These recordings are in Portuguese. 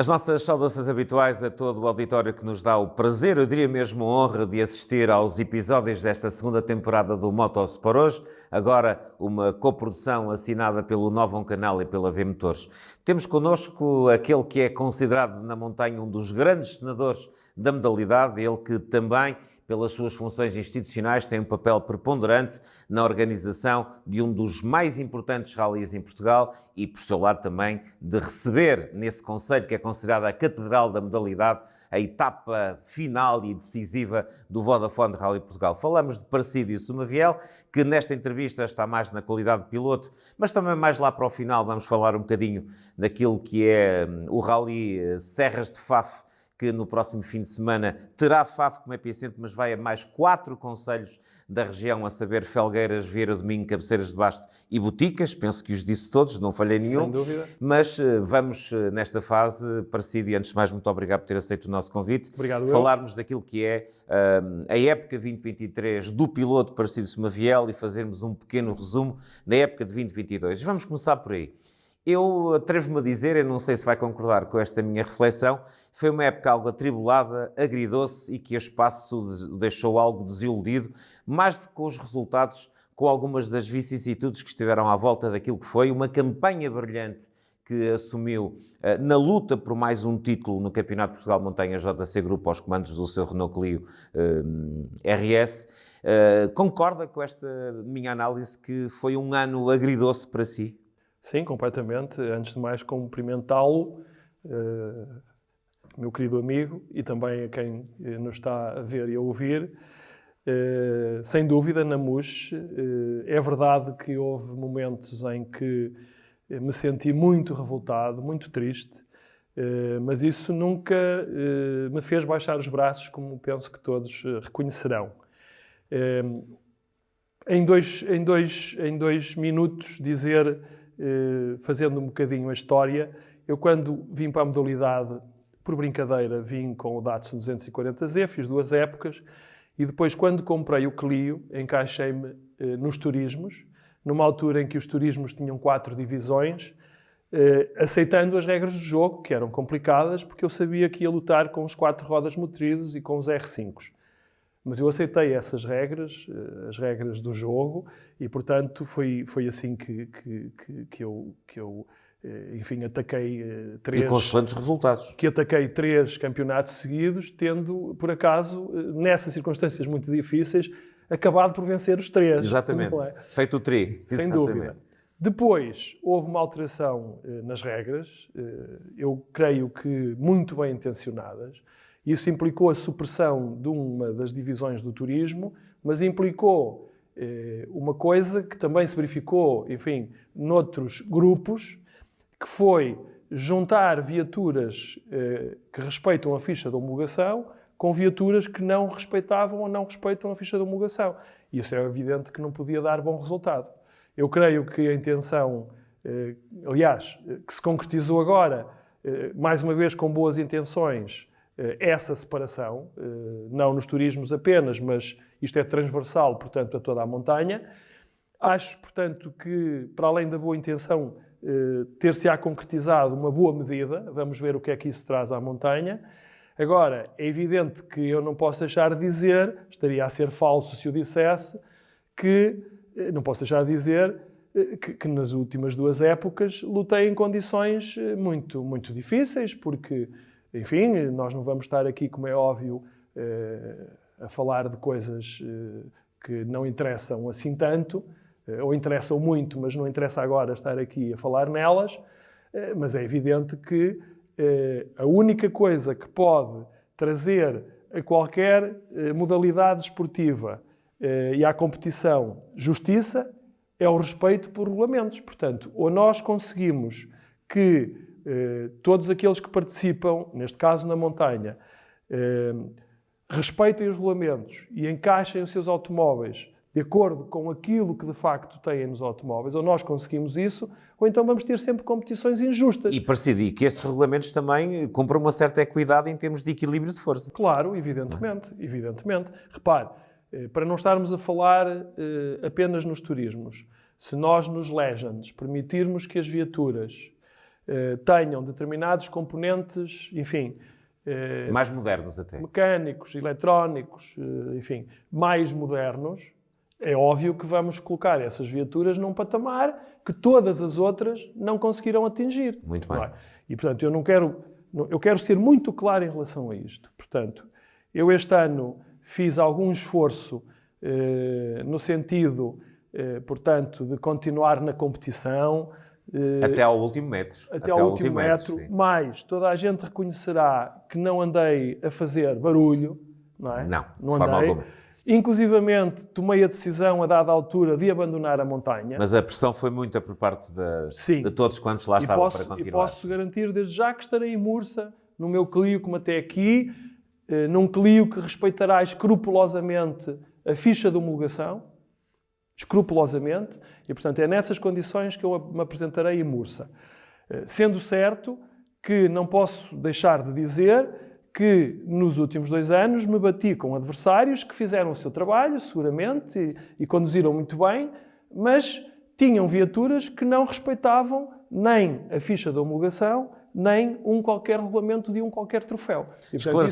As nossas saudações habituais a todo o auditório que nos dá o prazer, eu diria mesmo a honra, de assistir aos episódios desta segunda temporada do Motosport Hoje, agora uma coprodução assinada pelo Novum Canal e pela V-Motores. Temos connosco aquele que é considerado na montanha um dos grandes senadores da modalidade, ele que também, pelas suas funções institucionais, tem um papel preponderante na organização de um dos mais importantes rallies em Portugal e, por seu lado, também de receber nesse concelho, que é considerada a catedral da modalidade, a etapa final e decisiva do Vodafone Rally Portugal. Falamos de Parcídio Somaviel, que nesta entrevista está mais na qualidade de piloto, mas também mais lá para o final vamos falar um bocadinho daquilo que é o Rally Serras de Faf, que no próximo fim de semana terá Faf como epicentro, mas vai a mais 4 concelhos da região, a saber Felgueiras, Vieira do Minho, Cabeceiras de Basto e Boticas. Penso que os disse todos, não falhei nenhum. Sem dúvida. Mas vamos, nesta fase, Parcídio, antes de mais, muito obrigado por ter aceito o nosso convite. Obrigado, falarmos daquilo que é a época 2023 do piloto Parcídio Somaviel e fazermos um pequeno resumo da época de 2022. Vamos começar por aí. Eu atrevo-me a dizer, eu não sei se vai concordar com esta minha reflexão, foi uma época algo atribulada, agridoce e que a espaço deixou algo desiludido, mais do que com os resultados, com algumas das vicissitudes que estiveram à volta daquilo que foi uma campanha brilhante que assumiu na luta por mais um título no Campeonato de Portugal Montanha JC Grupo aos comandos do seu Renault Clio RS. Concorda com esta minha análise que foi um ano agridoce para si? Sim, completamente. Antes de mais, cumprimentá-lo, meu querido amigo, e também a quem nos está a ver e a ouvir. Sem dúvida, na MUS, é verdade que houve momentos em que me senti muito revoltado, muito triste, mas isso nunca me fez baixar os braços, como penso que todos reconhecerão. Em dois minutos, dizer, fazendo um bocadinho a história, eu quando vim para a modalidade, por brincadeira, vim com o Datsun 240Z, fiz 2 épocas, e depois quando comprei o Clio, encaixei-me nos turismos, numa altura em que os turismos tinham 4 divisões, aceitando as regras do jogo, que eram complicadas, porque eu sabia que ia lutar com os 4 rodas motrizes e com os R5s. Mas eu aceitei essas regras, as regras do jogo, e, portanto, foi assim que eu enfim, ataquei 3... E com excelentes resultados. Que ataquei 3 campeonatos seguidos, tendo, por acaso, nessas circunstâncias muito difíceis, acabado por vencer os 3. Exatamente. Não é? Feito o tri. Sem dúvida. Depois, houve uma alteração nas regras, eu creio que muito bem intencionadas. Isso implicou a supressão de uma das divisões do turismo, mas implicou uma coisa que também se verificou, enfim, noutros grupos, que foi juntar viaturas que respeitam a ficha de homologação com viaturas que não respeitavam ou não respeitam a ficha de homologação. E isso é evidente que não podia dar bom resultado. Eu creio que a intenção, aliás, que se concretizou agora, mais uma vez com boas intenções, essa separação, não nos turismos apenas, mas isto é transversal, portanto, a toda a montanha. Acho, portanto, que, para além da boa intenção, ter-se-á concretizado uma boa medida. Vamos ver o que é que isso traz à montanha. Agora, é evidente que eu não posso deixar de dizer, estaria a ser falso se eu dissesse, que não posso deixar de dizer que nas últimas 2 épocas lutei em condições muito, muito difíceis, porque, enfim, nós não vamos estar aqui, como é óbvio, a falar de coisas que não interessam assim tanto, ou interessam muito, mas não interessa agora estar aqui a falar nelas, mas é evidente que a única coisa que pode trazer a qualquer modalidade esportiva e à competição justiça é o respeito por regulamentos. Portanto, ou nós conseguimos que todos aqueles que participam, neste caso na montanha, respeitem os regulamentos e encaixem os seus automóveis de acordo com aquilo que de facto têm nos automóveis, ou nós conseguimos isso, ou então vamos ter sempre competições injustas. E parecido, que estes regulamentos também cumpram uma certa equidade em termos de equilíbrio de força. Claro, evidentemente, evidentemente. Repare, para não estarmos a falar apenas nos turismos, se nós nos Legends permitirmos que as viaturas tenham determinados componentes, enfim, mais modernos até. Mecânicos, eletrónicos, enfim, mais modernos, é óbvio que vamos colocar essas viaturas num patamar que todas as outras não conseguiram atingir. Muito bem. E, portanto, eu quero ser muito claro em relação a isto. Portanto, eu este ano fiz algum esforço no sentido, portanto, de continuar na competição. Até ao último metro. Até ao último metro, mas toda a gente reconhecerá que não andei a fazer barulho, não é? Não, não de forma andei. alguma. Inclusivamente, tomei a decisão a dada altura de abandonar a montanha. Mas a pressão foi muita por parte de todos quantos lá estavam para continuar. E posso garantir desde já que estarei em Mursa, no meu Clio como até aqui, num Clio que respeitará escrupulosamente a ficha de homologação, escrupulosamente, e portanto é nessas condições que eu me apresentarei em Mursa. Sendo certo que não posso deixar de dizer que nos últimos 2 anos me bati com adversários que fizeram o seu trabalho, seguramente, e conduziram muito bem, mas tinham viaturas que não respeitavam nem a ficha de homologação, nem qualquer regulamento de qualquer troféu. E, portanto,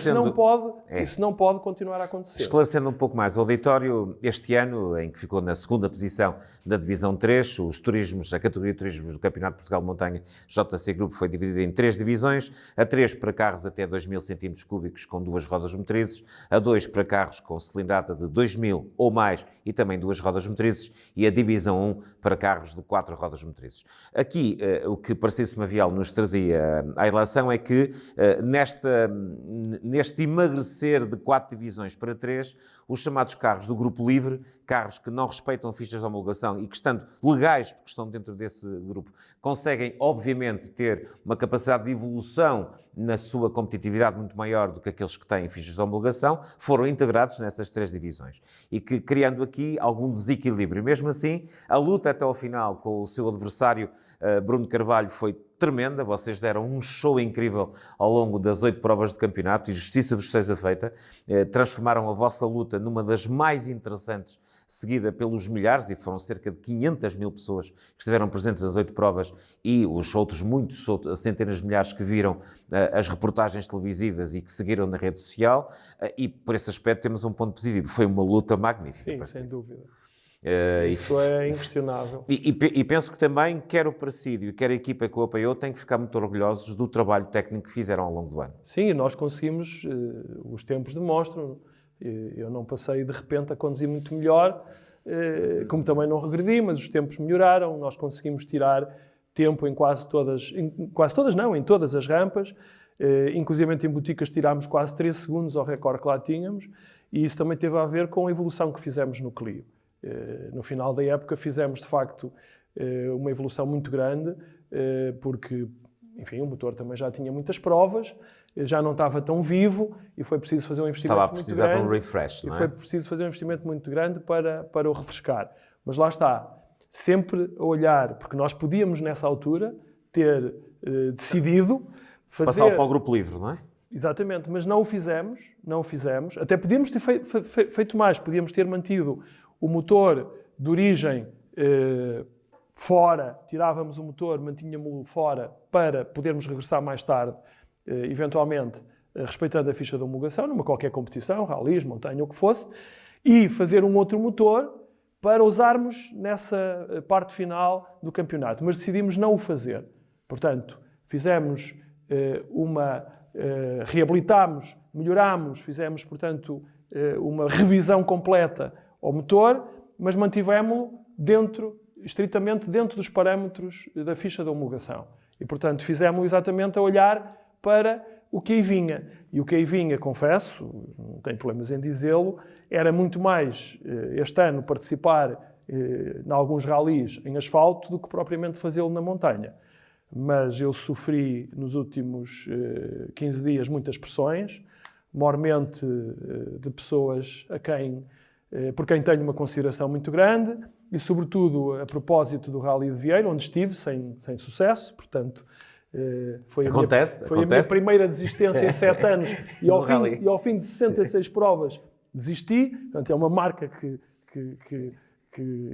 isso não pode continuar a acontecer. Esclarecendo um pouco mais, o auditório, este ano, em que ficou na segunda posição da Divisão 3, a categoria de turismos do Campeonato de Portugal de Montanha JC Group foi dividida em 3 divisões, a 3 para carros até 2.000 cm3 com 2 rodas motrizes, a 2 para carros com cilindrada de 2.000 ou mais e também 2 rodas motrizes, e a Divisão 1 para carros de 4 rodas motrizes. Aqui, o que Paraciso Mavial nos trazia à ilação é que neste emagrecer de 4 divisões para 3, os chamados carros do Grupo Livre, carros que não respeitam fichas de homologação e que, estando legais, porque estão dentro desse grupo, conseguem, obviamente, ter uma capacidade de evolução na sua competitividade muito maior do que aqueles que têm fichas de homologação, foram integrados nessas 3 divisões. E que, criando aqui algum desequilíbrio. Mesmo assim, a luta até ao final com o seu adversário, Bruno Carvalho, foi tremenda. Vocês deram um show incrível ao longo das 8 provas de campeonato e justiça vos seja feita. Transformaram a vossa luta numa das mais interessantes, seguida pelos milhares, e foram cerca de 500 mil pessoas que estiveram presentes nas 8 provas, e os outros centenas de milhares que viram as reportagens televisivas e que seguiram na rede social, e por esse aspecto temos um ponto positivo. Foi uma luta magnífica. Sim, sem dúvida. Isso é inquestionável. E penso que também, quer o Presidio, quer a equipa que o apoiou, têm que ficar muito orgulhosos do trabalho técnico que fizeram ao longo do ano. Sim, nós conseguimos, os tempos demonstram. Eu não passei de repente a conduzir muito melhor, como também não regredi, mas os tempos melhoraram. Nós conseguimos tirar tempo em em todas as rampas. Inclusive em Boticas tirámos quase 3 segundos ao recorde que lá tínhamos, e isso também teve a ver com a evolução que fizemos no Clio. No final da época fizemos, de facto, uma evolução muito grande, porque, enfim, o motor também já tinha muitas provas, já não estava tão vivo e foi preciso fazer um investimento muito grande. Estava a precisar de um refresh, não é? E foi preciso fazer um investimento muito grande para o refrescar. Mas lá está, sempre a olhar, porque nós podíamos, nessa altura, ter decidido fazer... Passar para o Grupo Livre, não é? Exatamente, mas não o fizemos. Até podíamos ter feito mais, podíamos ter mantido o motor de origem fora, tirávamos o motor, mantínhamos-o fora para podermos regressar mais tarde, eventualmente respeitando a ficha de homologação, numa qualquer competição, ralis, montanha, o que fosse, e fazer um outro motor para usarmos nessa parte final do campeonato. Mas decidimos não o fazer. Portanto, fizemos reabilitámos, melhorámos, fizemos, portanto, uma revisão completa ao motor, mas mantivemos-lo estritamente dentro dos parâmetros da ficha de homologação. E, portanto, fizemos exatamente a olhar para o que aí vinha. E o que aí vinha, confesso, não tenho problemas em dizê-lo, era muito mais, este ano, participar em alguns ralis em asfalto do que propriamente fazê-lo na montanha. Mas eu sofri nos últimos 15 dias muitas pressões, mormente de pessoas por quem tenho uma consideração muito grande, e sobretudo a propósito do Rally de Vieira, onde estive sem sucesso. Portanto, foi a minha primeira desistência em 7 anos, e ao fim de 66 provas desisti. Portanto, é uma marca que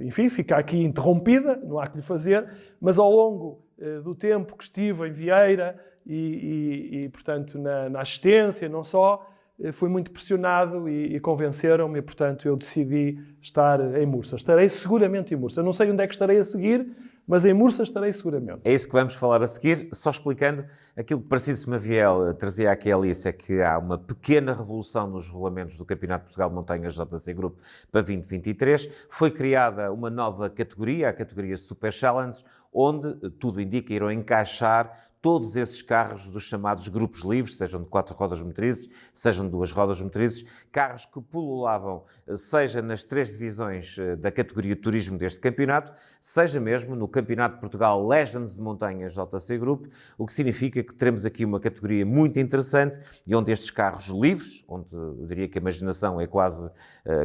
enfim, fica aqui interrompida, não há que lhe fazer, mas ao longo do tempo que estive em Vieira e portanto, na assistência, não só, fui muito pressionado e convenceram-me, e, portanto, eu decidi estar em Mursa. Estarei seguramente em Mursa. Não sei onde é que estarei a seguir, mas em Mursa estarei seguramente. É isso que vamos falar a seguir, só explicando aquilo que Narciso Maviel trazia aqui a Alice, é que há uma pequena revolução nos regulamentos do Campeonato de Portugal de Montanhas JC Group para 2023. Foi criada uma nova categoria, a categoria Super Challenge, onde, tudo indica, irão encaixar todos esses carros dos chamados grupos livres, sejam de 4 rodas motrizes, sejam de 2 rodas motrizes, carros que pululavam, seja nas 3 divisões da categoria de turismo deste campeonato, seja mesmo no Campeonato de Portugal Legends de Montanhas JC Group, o que significa que teremos aqui uma categoria muito interessante e onde estes carros livres, onde eu diria que a imaginação é quase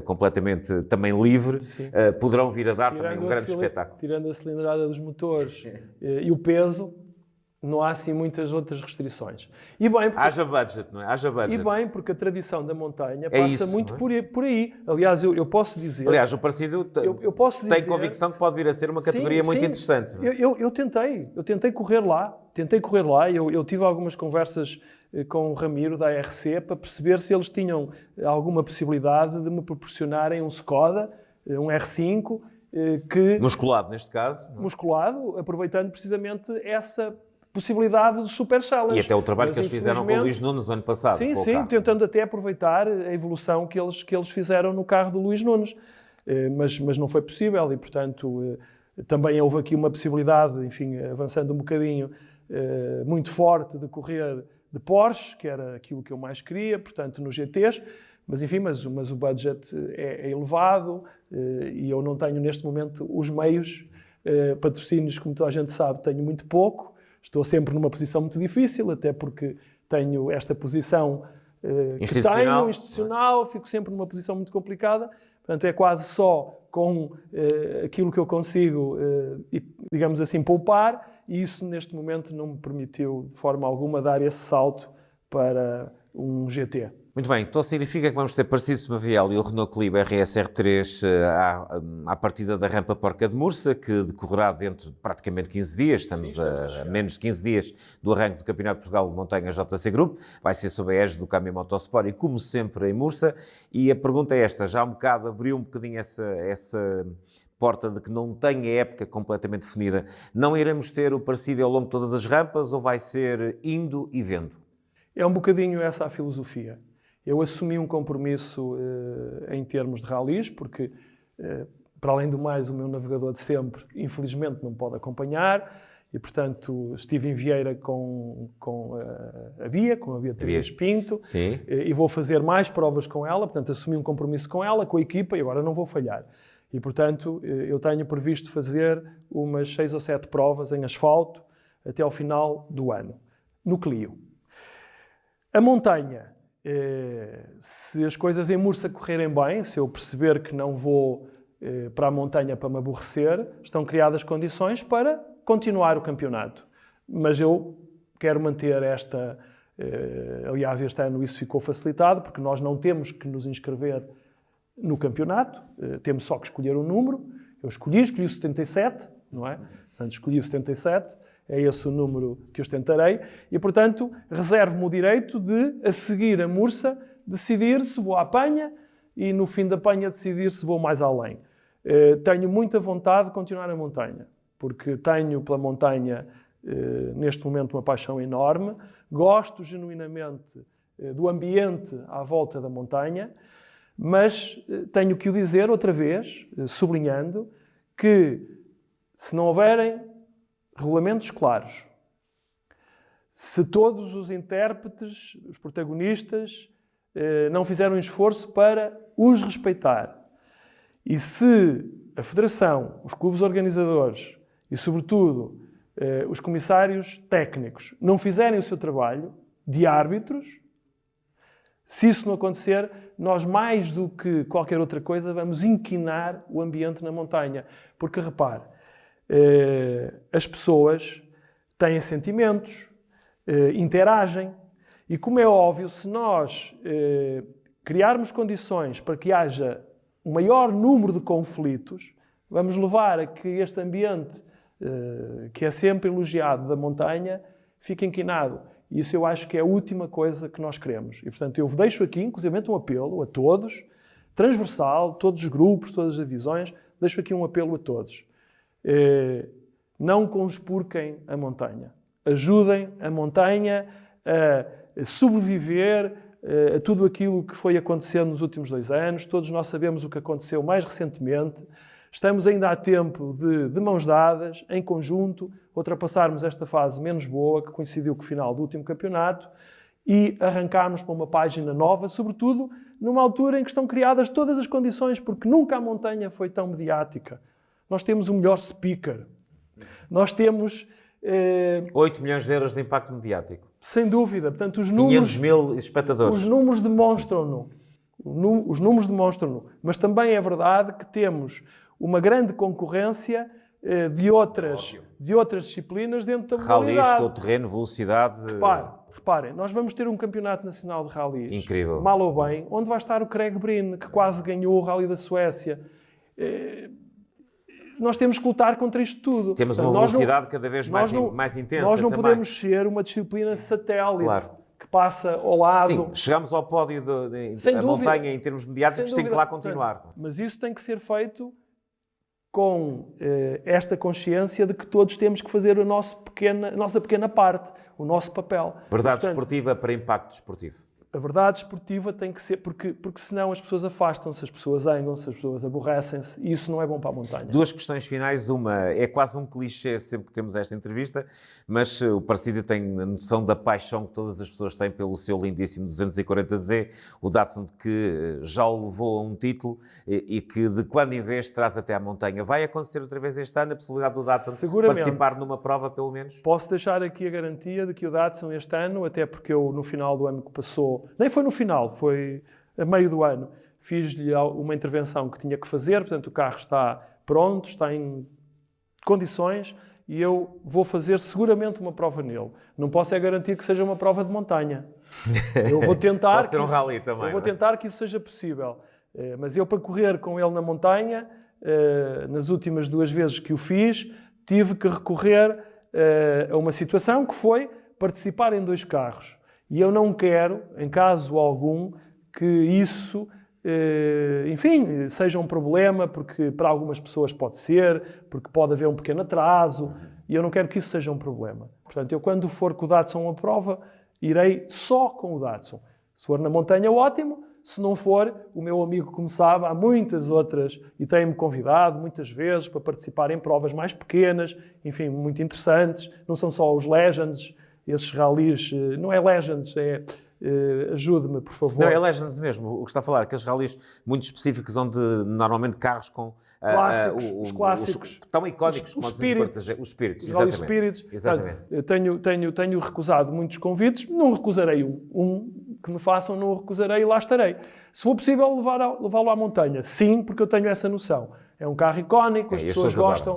completamente também livre, poderão vir a dar também um grande espetáculo. Tirando a cilindrada dos motores e o peso, não há assim muitas outras restrições. E bem, porque... Haja budget, não é? Haja budget. E bem, porque a tradição da montanha é passa isso, muito é? por aí. Aliás, eu posso dizer... Aliás, o Parecido tem convicção que pode vir a ser uma categoria muito interessante. Eu tentei correr lá. Eu tive algumas conversas com o Ramiro da ARC para perceber se eles tinham alguma possibilidade de me proporcionarem um Skoda, um R5, que... Musculado, neste caso. Musculado, aproveitando precisamente essa possibilidade do Super Challenge. E até o trabalho que eles fizeram com o Luís Nunes no ano passado. Sim, tentando até aproveitar a evolução que eles fizeram no carro do Luís Nunes. Mas não foi possível e, portanto, também houve aqui uma possibilidade, enfim, avançando um bocadinho, muito forte de correr de Porsche, que era aquilo que eu mais queria, portanto, nos GTs. Mas, enfim, mas o budget é elevado e eu não tenho, neste momento, os meios. Patrocínios, como toda a gente sabe, tenho muito pouco. Estou sempre numa posição muito difícil, até porque tenho esta posição institucional, fico sempre numa posição muito complicada. Portanto, é quase só com aquilo que eu consigo, digamos assim, poupar, e isso neste momento não me permitiu de forma alguma dar esse salto para um GT. Muito bem, então significa que vamos ter Narciso Maviel e o Renault Clio RSR3 à partida da rampa Porca de Mursa, que decorrerá dentro de praticamente 15 dias, estamos a menos de 15 dias do arranque do Campeonato de Portugal de Montanhas JC Group, vai ser sob a égide do Câmbio Motorsport e como sempre em Mursa, e a pergunta é esta, já há um bocado, abriu um bocadinho essa porta de que não tem a época completamente definida, não iremos ter o Parecido ao longo de todas as rampas ou vai ser indo e vendo? É um bocadinho essa a filosofia. Eu assumi um compromisso em termos de ralis, porque, para além do mais, o meu navegador de sempre, infelizmente, não pode acompanhar, e, portanto, estive em Vieira com a Bia, com a Beatriz Pinto, Sim. E vou fazer mais provas com ela, portanto, assumi um compromisso com ela, com a equipa, e agora não vou falhar. E, portanto, eu tenho previsto fazer umas 6 ou 7 provas em asfalto até ao final do ano, no Clio. A montanha... se as coisas em Mursa correrem bem, se eu perceber que não vou para a montanha para me aborrecer, estão criadas condições para continuar o campeonato. Mas eu quero manter esta... aliás, este ano isso ficou facilitado, porque nós não temos que nos inscrever no campeonato, temos só que escolher um número. Eu escolhi o 77, não é? Portanto, escolhi o 77, é esse o número que eu ostentarei, e, portanto, reservo-me o direito de, a seguir a Mursa, decidir se vou à Penha e, no fim da Penha, decidir se vou mais além. Tenho muita vontade de continuar a montanha, porque tenho pela montanha, neste momento, uma paixão enorme, gosto genuinamente do ambiente à volta da montanha, mas tenho que o dizer outra vez, sublinhando, que se não houverem regulamentos claros, se todos os intérpretes, os protagonistas, não fizeram um esforço para os respeitar, e se a Federação, os clubes organizadores e, sobretudo, os comissários técnicos não fizerem o seu trabalho de árbitros, se isso não acontecer, nós, mais do que qualquer outra coisa, vamos inquinar o ambiente na montanha. Porque, repare, as pessoas têm sentimentos, interagem, e, como é óbvio, se nós criarmos condições para que haja um maior número de conflitos, vamos levar a que este ambiente que é sempre elogiado da montanha, fica inquinado. E isso eu acho que é a última coisa que nós queremos. E, portanto, eu deixo aqui, inclusive, um apelo a todos, transversal, todos os grupos, todas as divisões, deixo aqui um apelo a todos. Não conspurquem a montanha. Ajudem a montanha a sobreviver a tudo aquilo que foi acontecendo nos últimos 2 anos. Todos nós sabemos o que aconteceu mais recentemente. Estamos ainda a tempo de mãos dadas, em conjunto, ultrapassarmos esta fase menos boa, que coincidiu com o final do último campeonato, e arrancarmos para uma página nova, sobretudo numa altura em que estão criadas todas as condições, porque nunca a montanha foi tão mediática. Nós temos o melhor speaker. Nós temos... 8 milhões de euros de impacto mediático. Sem dúvida. Portanto, os números... 500 mil espectadores. Os números demonstram-no. Os números demonstram-no. Mas também é verdade que temos uma grande concorrência de outras disciplinas dentro da modalidade. Rallies, todo terreno, velocidade... Reparem, nós vamos ter um campeonato nacional de rallies. Incrível. Mal ou bem, onde vai estar o Craig Breen, que quase ganhou o Rally da Suécia. Nós temos que lutar contra isto tudo. Temos uma velocidade cada vez mais intensa. Nós não também. podemos ser uma disciplina satélite que passa ao lado. Sim, chegamos ao pódio da montanha em termos mediáticos, tem que lá continuar. Portanto, mas isso tem que ser feito com esta consciência de que todos temos que fazer a nossa pequena parte, o nosso papel. Verdade desportiva para impacto desportivo. A verdade esportiva tem que ser, porque senão as pessoas afastam-se, as pessoas zangam-se, as pessoas aborrecem-se, e isso não é bom para a montanha. 2 questões finais. Uma, é quase um clichê sempre que temos esta entrevista, mas o Presidio tem a noção da paixão que todas as pessoas têm pelo seu lindíssimo 240Z, o Datsun que já o levou a um título e que de quando em vez traz até à montanha. Vai acontecer outra vez este ano a possibilidade do Datsun participar numa prova, pelo menos? Posso deixar aqui a garantia de que o Datsun este ano, até porque eu no final do ano que passou, nem foi no final, foi a meio do ano, fiz-lhe uma intervenção que tinha que fazer, portanto o carro está pronto, está em condições e eu vou fazer seguramente uma prova nele. Não posso garantir que seja uma prova de montanha. Eu vou tentar, Pode ser um rally também, eu vou tentar que isso seja possível. Mas eu para correr com ele na montanha, nas últimas 2 vezes que o fiz, tive que recorrer a uma situação que foi participar em 2 carros. E eu não quero, em caso algum, que isso, enfim, seja um problema, porque para algumas pessoas pode ser, porque pode haver um pequeno atraso, e eu não quero que isso seja um problema. Portanto, eu quando for com o Datsun à prova, irei só com o Datsun. Se for na montanha, ótimo. Se não for, o meu amigo, como sabe, há muitas outras, e tem-me convidado muitas vezes para participar em provas mais pequenas, enfim, muito interessantes. Não são só os Legends, esses rallies, não é Legends, ajude-me, por favor. Não, é Legends mesmo, o que está a falar, aqueles rallies muito específicos onde normalmente carros com... os clássicos. Tão icónicos como os Spirits. Os Spirits, Os Spirits. Exatamente. Portanto, tenho recusado muitos convites, não recusarei um que me façam, não o recusarei e lá estarei. Se for possível levá-lo à montanha, sim, porque eu tenho essa noção. É um carro icónico, as pessoas gostam,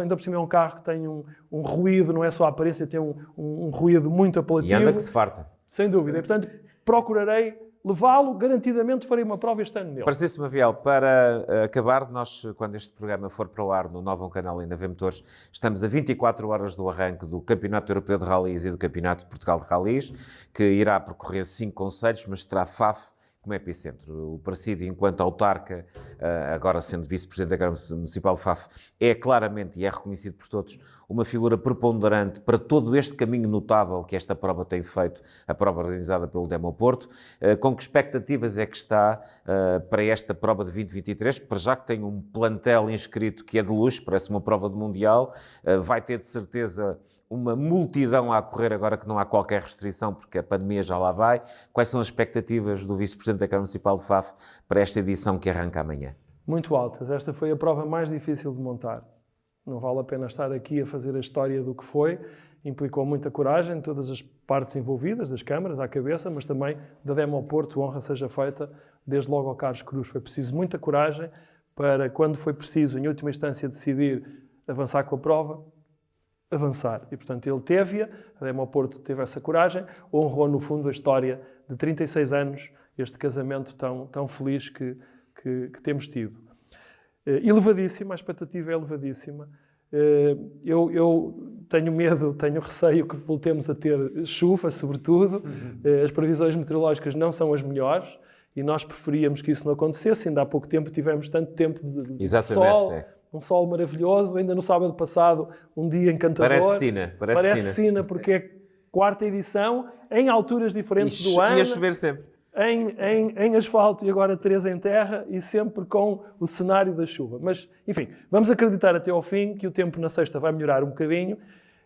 ainda por cima é um carro que tem um ruído, não é só a aparência, tem um ruído muito apelativo. E anda que se farta. Sem dúvida. E, portanto, procurarei levá-lo, garantidamente farei uma prova este ano nele. Preciso, Maviel, para acabar, nós, quando este programa for para o ar no Novo Canal e na V-Motores, estamos a 24 horas do arranque do Campeonato Europeu de Rallys e do Campeonato de Portugal de Rallys, que irá percorrer 5 concelhos, mas terá Faf como epicentro. O Presidio, enquanto autarca, agora sendo vice-presidente da Câmara Municipal de Faf, é claramente, e é reconhecido por todos, uma figura preponderante para todo este caminho notável que esta prova tem feito, a prova organizada pelo Demo Porto. Com que expectativas é que está para esta prova de 2023? Para já que tem um plantel inscrito que é de luxo, parece uma prova de Mundial, vai ter de certeza uma multidão a correr agora que não há qualquer restrição, porque a pandemia já lá vai. Quais são as expectativas do Vice-Presidente da Câmara Municipal de Faf para esta edição que arranca amanhã? Muito altas. Esta foi a prova mais difícil de montar. Não vale a pena estar aqui a fazer a história do que foi. Implicou muita coragem de todas as partes envolvidas, das câmaras à cabeça, mas também da Demo Porto, honra seja feita, desde logo ao Carlos Cruz. Foi preciso muita coragem para, quando foi preciso, em última instância, decidir avançar com a prova, avançar. E, portanto, ele teve-a, a Demo Porto teve essa coragem, honrou, no fundo, a história de 36 anos, este casamento tão feliz que temos tido. Elevadíssima, a expectativa é elevadíssima. Eu tenho medo, tenho receio que voltemos a ter chuva, sobretudo. As previsões meteorológicas não são as melhores e nós preferíamos que isso não acontecesse. Ainda há pouco tempo tivemos tanto tempo de sol, um sol maravilhoso. Ainda no sábado passado, um dia encantador. Parece sina, porque é a quarta edição, em alturas diferentes do ano. E a chover sempre. Em asfalto e agora 3 em terra e sempre com o cenário da chuva. Mas, enfim, vamos acreditar até ao fim que o tempo na sexta vai melhorar um bocadinho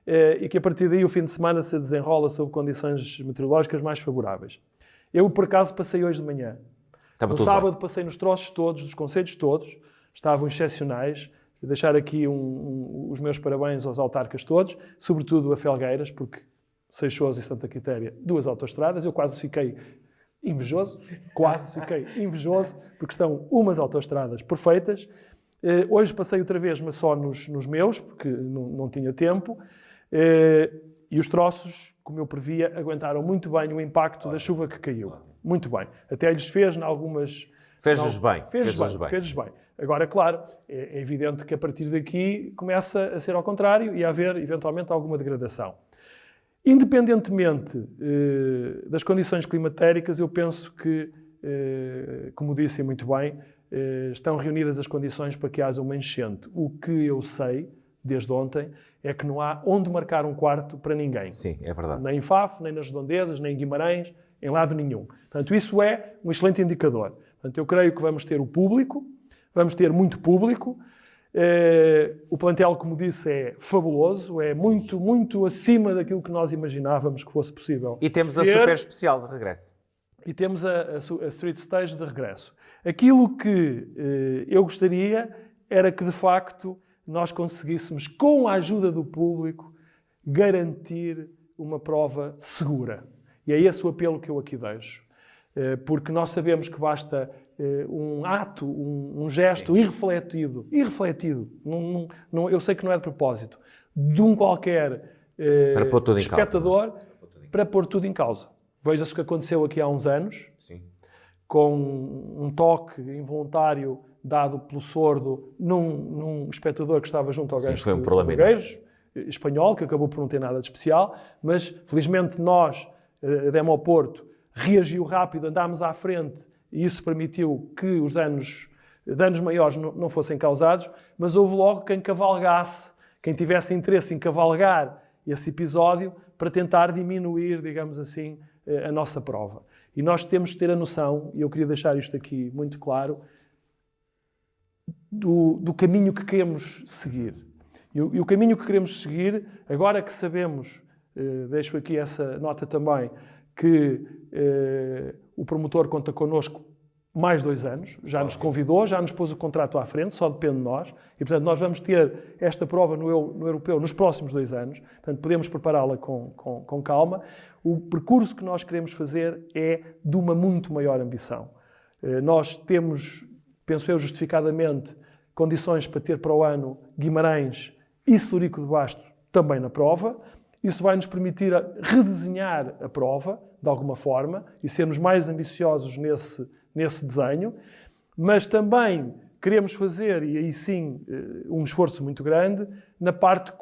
e que a partir daí o fim de semana se desenrola sob condições meteorológicas mais favoráveis. Eu, por acaso, passei hoje de manhã. No sábado passei nos troços todos, dos concelhos todos, estavam excepcionais. Deixar aqui os meus parabéns aos autarcas todos, sobretudo a Felgueiras, porque Seixoso e Santa Quitéria, 2 autoestradas, eu quase fiquei invejoso, porque estão umas autoestradas perfeitas. Hoje passei outra vez, mas só nos meus, porque não tinha tempo. E os troços, como eu previa, aguentaram muito bem o impacto da chuva que caiu. Muito bem. Até lhes fez em algumas... Fez-lhes bem. Fez-lhes bem. Agora, claro, é evidente que a partir daqui começa a ser ao contrário e a haver, eventualmente, alguma degradação. Independentemente das condições climatéricas, eu penso que, como disse muito bem, estão reunidas as condições para que haja uma enchente. O que eu sei, desde ontem, é que não há onde marcar um quarto para ninguém. Sim, é verdade. Nem em Faf, nem nas Redondezas, nem em Guimarães, em lado nenhum. Portanto, isso é um excelente indicador. Portanto, eu creio que vamos ter o público, vamos ter muito público. O plantel, como disse, é fabuloso, é muito, muito acima daquilo que nós imaginávamos que fosse possível. E temos a super especial de regresso. E temos a Street Stage de regresso. Aquilo que eu gostaria era que, de facto, nós conseguíssemos, com a ajuda do público, garantir uma prova segura. E é esse o apelo que eu aqui deixo. Porque nós sabemos que basta um ato, um gesto irrefletido, eu sei que não é de propósito, de um qualquer espectador para pôr tudo em causa. Veja-se o que aconteceu aqui há uns anos, com um toque involuntário dado pelo sordo num espectador que estava junto ao gancho de Burgueiros, espanhol, que acabou por não ter nada de especial, mas felizmente nós, a Demo Porto, reagiu rápido, andámos à frente e isso permitiu que os danos maiores não fossem causados, mas houve logo quem cavalgasse, quem tivesse interesse em cavalgar esse episódio para tentar diminuir, digamos assim, a nossa prova. E nós temos que ter a noção, e eu queria deixar isto aqui muito claro, do caminho que queremos seguir. E o caminho que queremos seguir, agora que sabemos, deixo aqui essa nota também, que o promotor conta connosco mais 2 anos, já nos convidou, já nos pôs o contrato à frente, só depende de nós, e portanto nós vamos ter esta prova no Europeu nos próximos 2 anos, portanto podemos prepará-la com calma. O percurso que nós queremos fazer é de uma muito maior ambição. Nós temos, penso eu justificadamente, condições para ter para o ano Guimarães e Celurico de Basto também na prova. Isso vai nos permitir redesenhar a prova, de alguma forma, e sermos mais ambiciosos nesse desenho, mas também queremos fazer, e aí sim, um esforço muito grande, na parte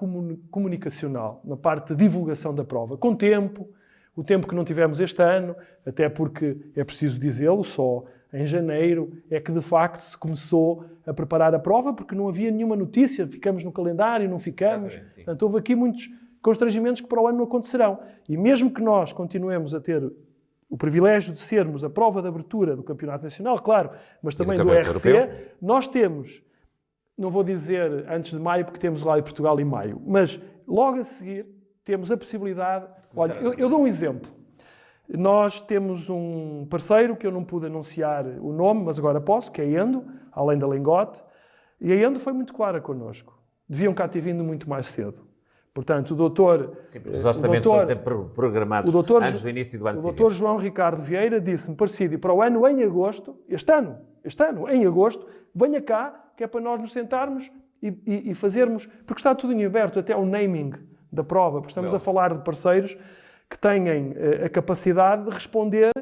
comunicacional, na parte de divulgação da prova, com tempo, o tempo que não tivemos este ano, até porque, é preciso dizê-lo, só em janeiro é que de facto se começou a preparar a prova, porque não havia nenhuma notícia, ficamos no calendário, não ficamos. Portanto, houve aqui muitos constrangimentos que para o ano não acontecerão. E mesmo que nós continuemos a ter o privilégio de sermos a prova de abertura do Campeonato Nacional, claro, mas também do RC, europeu, nós temos, não vou dizer antes de maio, porque temos lá em Portugal em maio, mas logo a seguir temos a possibilidade... Olha, eu dou um exemplo. Nós temos um parceiro que eu não pude anunciar o nome, mas agora posso, que é a Endo, além da Lingote, e a Endo foi muito clara connosco. Deviam cá ter vindo muito mais cedo. Portanto, o doutor... Sim, os orçamentos são sempre programados antes do início do ano civil. O doutor João Ricardo Vieira disse-me, Parcídio, para o ano em agosto, este ano, em agosto, venha cá, que é para nós nos sentarmos e fazermos... Porque está tudo em aberto, até o naming da prova, porque estamos a falar de parceiros que têm a capacidade de responder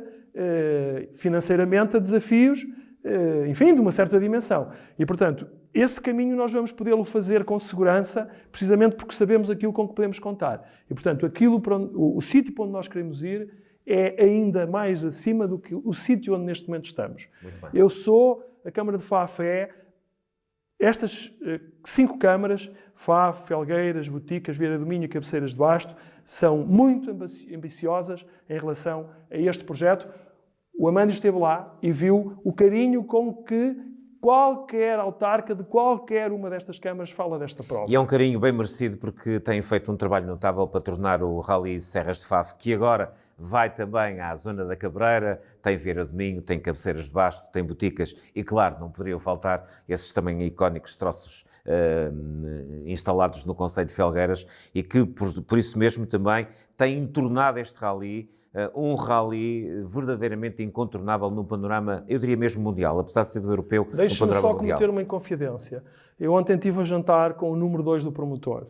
financeiramente a desafios, enfim, de uma certa dimensão. E, portanto, esse caminho nós vamos podê-lo fazer com segurança, precisamente porque sabemos aquilo com que podemos contar. E, portanto, o sítio para onde nós queremos ir é ainda mais acima do que o sítio onde neste momento estamos. Eu sou, a Câmara de Faf estas 5 câmaras, Faf, Felgueiras, Boticas, Vieira do Minho e Cabeceiras de Basto, são muito ambiciosas em relação a este projeto. O Amândio esteve lá e viu o carinho com que qualquer autarca de qualquer uma destas câmaras fala desta prova. E é um carinho bem merecido porque têm feito um trabalho notável para tornar o Rally Serras de Faf, que agora vai também à zona da Cabreira, tem Vieira do Minho, tem Cabeceiras de Basto, tem Boticas e, claro, não poderiam faltar esses também icónicos troços instalados no concelho de Felgueiras e que, por isso mesmo, também têm tornado este Rally um rally verdadeiramente incontornável num panorama, eu diria mesmo mundial, apesar de ser do europeu. Deixe-me só cometer uma inconfidência. Eu ontem estive a jantar com o número 2 do promotor,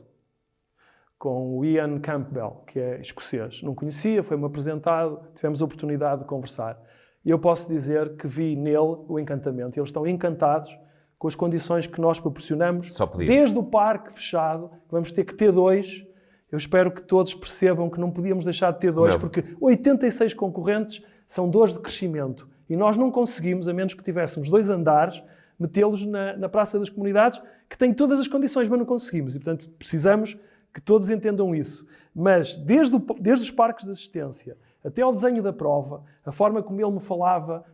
com o Ian Campbell, que é escocês. Não conhecia, foi-me apresentado, tivemos a oportunidade de conversar. E eu posso dizer que vi nele o encantamento. Eles estão encantados com as condições que nós proporcionamos, desde o parque fechado, que vamos ter que ter 2. Eu espero que todos percebam que não podíamos deixar de ter 2, porque 86 concorrentes são dores de crescimento. E nós não conseguimos, a menos que tivéssemos 2 andares, metê-los na Praça das Comunidades, que tem todas as condições, mas não conseguimos. E, portanto, precisamos que todos entendam isso. Mas, desde os parques de assistência até ao desenho da prova, a forma como ele me falava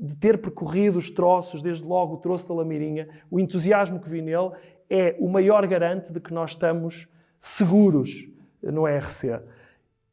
de ter percorrido os troços, desde logo o troço da Lameirinha, o entusiasmo que vi nele, é o maior garante de que nós estamos seguros no ERC.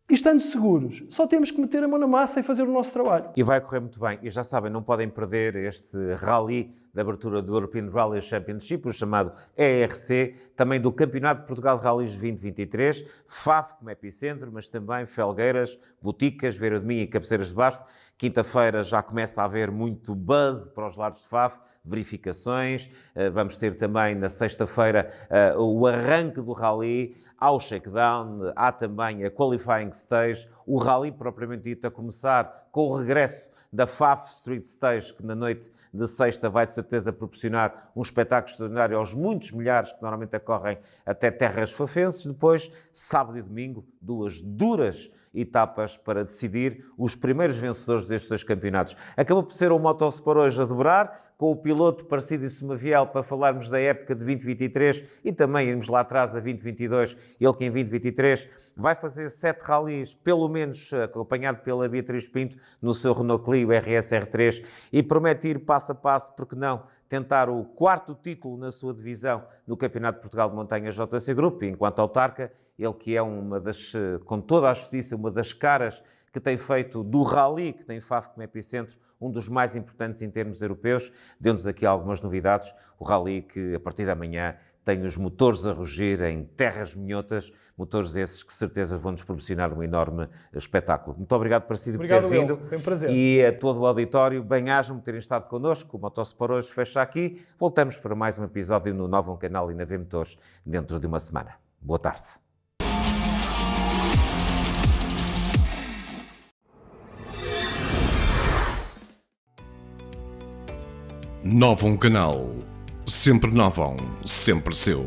E estando seguros, só temos que meter a mão na massa e fazer o nosso trabalho. E vai correr muito bem. E já sabem, não podem perder este rally de abertura do European Rally Championship, o chamado ERC, também do Campeonato de Portugal de Rallys 2023, Faf como epicentro, mas também Felgueiras, Boticas, Vieira do Minho e Cabeceiras de Basto. Quinta-feira já começa a haver muito buzz para os lados de Faf, verificações. Vamos ter também na sexta-feira o arranque do rally, ao shakedown, há também a qualifying stage, o rally propriamente dito a começar com o regresso da Faf Street Stage, que na noite de sexta vai de certeza proporcionar um espetáculo extraordinário aos muitos milhares que normalmente acorrem até terras fafenses. Depois, sábado e domingo, 2 duras etapas para decidir os primeiros vencedores destes 2 campeonatos. Acabou por ser um Motosport hoje a dobrar, com o piloto Parecido Somaviel para falarmos da época de 2023 e também irmos lá atrás a 2022. Ele que em 2023 vai fazer 7 rallies, pelo menos acompanhado pela Beatriz Pinto no seu Renault Clio RS R3 e promete ir passo a passo, porque não, tentar o 4º título na sua divisão no Campeonato de Portugal de Montanha JC Group, enquanto autarca, ele que é uma das, com toda a justiça, uma das caras que tem feito do rally, que tem Faf como epicentro, um dos mais importantes em termos europeus. Deu-nos aqui algumas novidades. O rally que, a partir da manhã, tem os motores a rugir em terras minhotas, motores esses que, certeza, vão-nos proporcionar um enorme espetáculo. Muito obrigado, Parecido, por ter vindo. Foi um prazer. E a todo o auditório, bem-ajam por terem estado connosco. O Motosport hoje fecha aqui. Voltamos para mais um episódio no Novo Canal e na V-Motores dentro de uma semana. Boa tarde. Novo Canal. Sempre novo, sempre seu.